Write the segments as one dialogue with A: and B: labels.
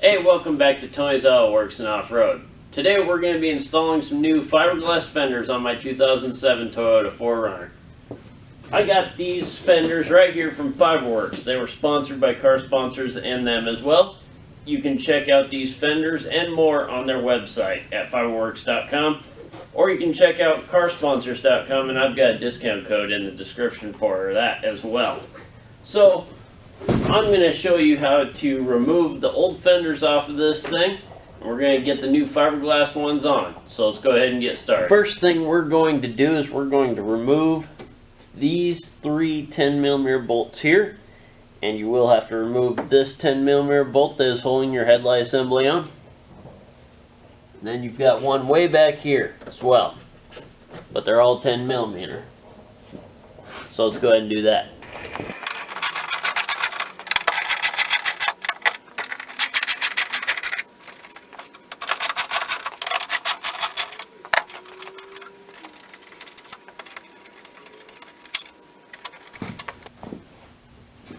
A: Hey, welcome back to Tony's Auto Works and Off-Road. Today we're going to be installing some new fiberglass fenders on my 2007 Toyota 4Runner. I got these fenders right here from FiberwerX. They were sponsored by car sponsors and them as well. You can check out these fenders and more on their website at fiberwerx.com, or you can check out carsponsors.com, and I've got a discount code in the description for that as well. So I'm going to show you how to remove the old fenders off of this thing. We're going to get the new fiberglass ones on. So let's go ahead and get started. First thing we're going to do is we're going to remove these three 10mm bolts here. And you will have to remove this 10mm bolt that is holding your headlight assembly on. And then you've got one way back here as well. But they're all 10mm. So let's go ahead and do that.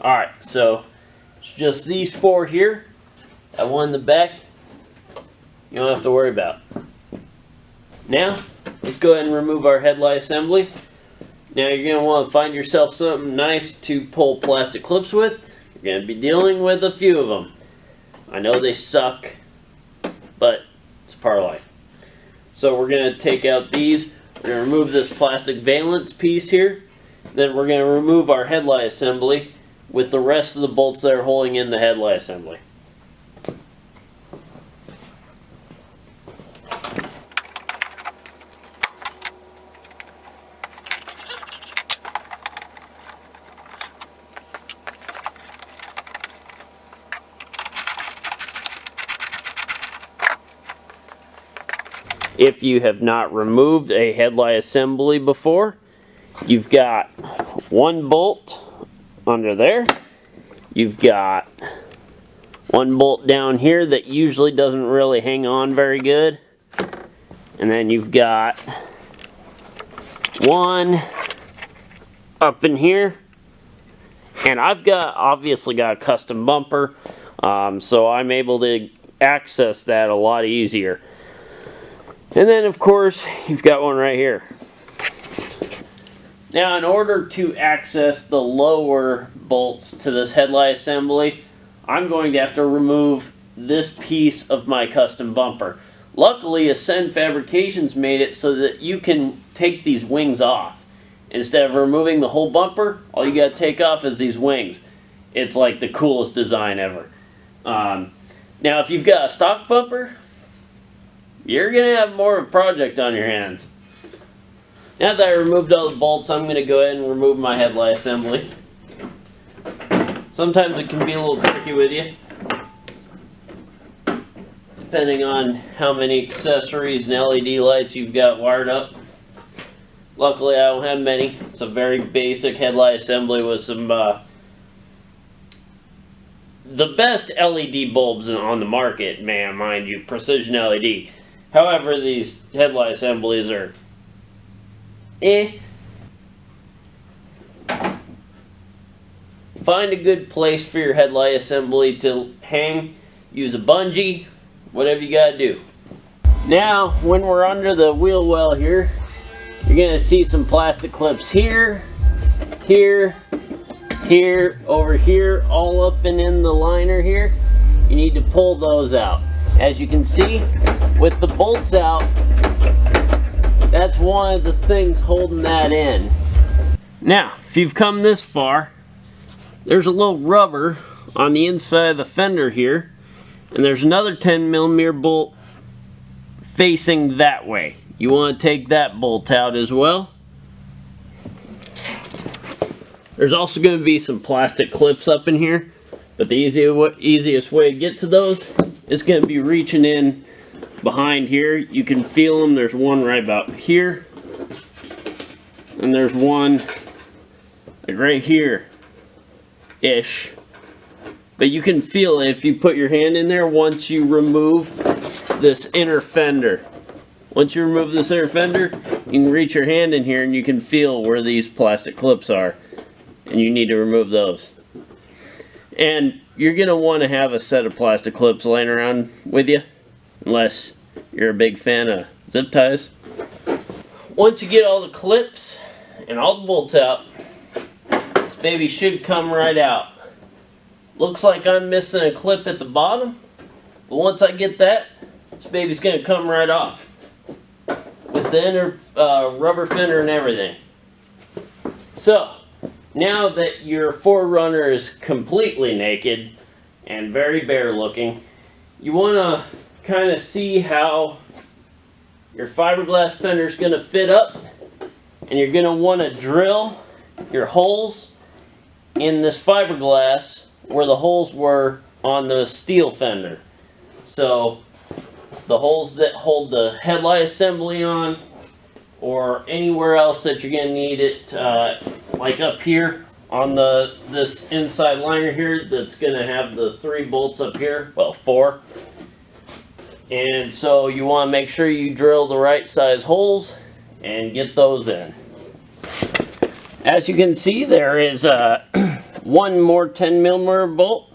A: Alright, so it's just these four here. That one in the back, you don't have to worry about. Now, let's go ahead and remove our headlight assembly. Now you're going to want to find yourself something nice to pull plastic clips with. You're going to be dealing with a few of them. I know they suck, but it's part of life. So we're going to take out these. We're going to remove this plastic valance piece here. Then we're going to remove our headlight assembly with the rest of the bolts that are holding in the headlight assembly. If you have not removed a headlight assembly before, you've got one bolt under there. You've got one bolt down here that usually doesn't really hang on very good. And then you've got one up in here. And I've obviously got a custom bumper, so I'm able to access that a lot easier. And then of course you've got one right here. Now, in order to access the lower bolts to this headlight assembly, I'm going to have to remove this piece of my custom bumper. Luckily, Ascend Fabrications made it so that you can take these wings off. Instead of removing the whole bumper, all you got to take off is these wings. It's like the coolest design ever. Now, if you've got a stock bumper, you're going to have more of a project on your hands. Now that I removed all the bolts, I'm going to go ahead and remove my headlight assembly. Sometimes it can be a little tricky with you, depending on how many accessories and LED lights you've got wired up. Luckily, I don't have many. It's a very basic headlight assembly with some the best LED bulbs on the market, man, mind you, precision LED. However, these headlight assemblies are Find a good place for your headlight assembly to hang. Use a bungee, whatever you gotta do. Now, when we're under the wheel well here, you're gonna see some plastic clips here, here, here, over here, all up and in the liner here. You need to pull those out. As you can see, with the bolts out, that's one of the things holding that in. Now, if you've come this far, there's a little rubber on the inside of the fender here, and there's another 10mm bolt facing that way. You want to take that bolt out as well. There's also going to be some plastic clips up in here, but the easiest way to get to those is going to be reaching in behind here. You can feel them. There's one right about here, and there's one like right here ish, but you can feel it if you put your hand in there once you remove this inner fender. Once you remove this inner fender, you can reach your hand in here and you can feel where these plastic clips are, and you need to remove those. And you're going to want to have a set of plastic clips laying around with you, unless you're a big fan of zip ties. Once you get all the clips and all the bolts out, this baby should come right out. Looks like I'm missing a clip at the bottom, but once I get that, this baby's going to come right off with the inner rubber fender and everything. So, now that your 4Runner is completely naked and very bare looking, you want to kind of see how your fiberglass fender is going to fit up, and you're going to want to drill your holes in this fiberglass where the holes were on the steel fender. So the holes that hold the headlight assembly on, or anywhere else that you're going to need it, like up here on this inside liner here that's going to have the 3 bolts up here, well 4. And so you want to make sure you drill the right size holes and get those in. As you can see, there is one more 10mm bolt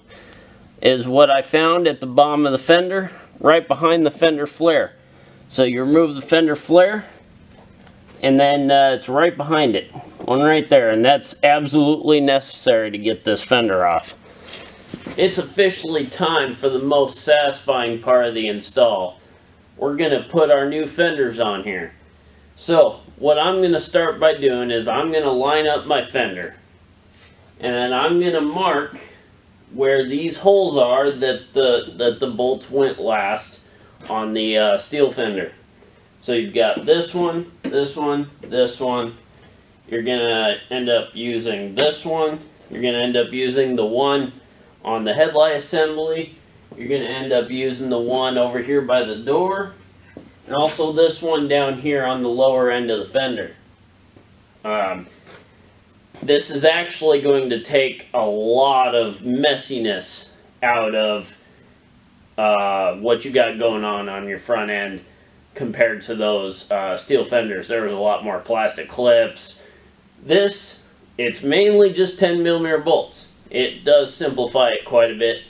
A: is what I found at the bottom of the fender, right behind the fender flare. So you remove the fender flare, and then it's right behind it, one right there, and that's absolutely necessary to get this fender off. It's officially time for the most satisfying part of the install. We're going to put our new fenders on here. So what I'm going to start by doing is I'm going to line up my fender, and then I'm going to mark where these holes are that the bolts went last on the steel fender. So you've got this one, this one, this one. You're going to end up using this one. You're going to end up using the one on the headlight assembly. You're going to end up using the one over here by the door, and also this one down here on the lower end of the fender. This is actually going to take a lot of messiness out of what you got going on your front end compared to those steel fenders. There was a lot more plastic clips. This, it's mainly just 10mm bolts. It does simplify it quite a bit.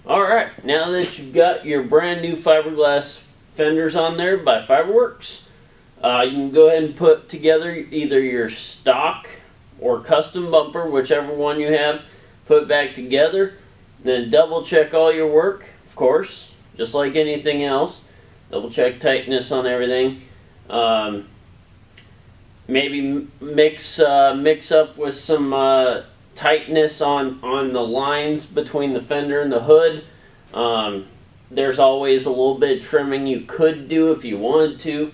A: Alright, now that you've got your brand new fiberglass fenders on there by FiberwerX, you can go ahead and put together either your stock or custom bumper, whichever one you have, put it back together, then double check all your work, of course, just like anything else. Double check tightness on everything. Maybe mix up with some tightness on the lines between the fender and the hood. There's always a little bit of trimming you could do if you wanted to.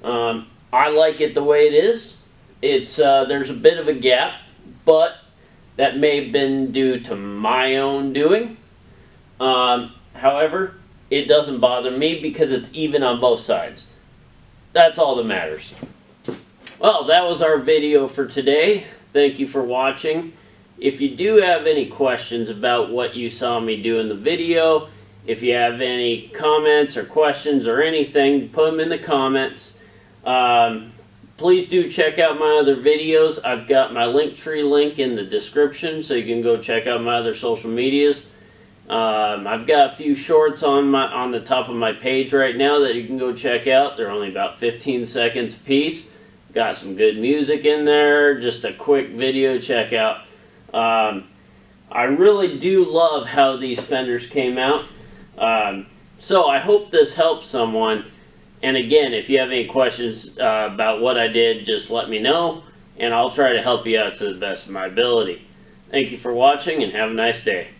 A: I like it the way it is. It's there's a bit of a gap, but that may have been due to my own doing. However, it doesn't bother me because it's even on both sides. That's all that matters. Well, that was our video for today. Thank you for watching. If you do have any questions about what you saw me do in the video, if you have any comments or questions or anything, put them in the comments. Please do check out my other videos. I've got my LinkTree link in the description, so you can go check out my other social medias. I've got a few shorts on the top of my page right now that you can go check out. They're only about 15 seconds a piece. Got some good music in there, just a quick video check out. I really do love how these fenders came out. So I hope this helps someone. And again, if you have any questions about what I did, just let me know, and I'll try to help you out to the best of my ability. Thank you for watching, and have a nice day.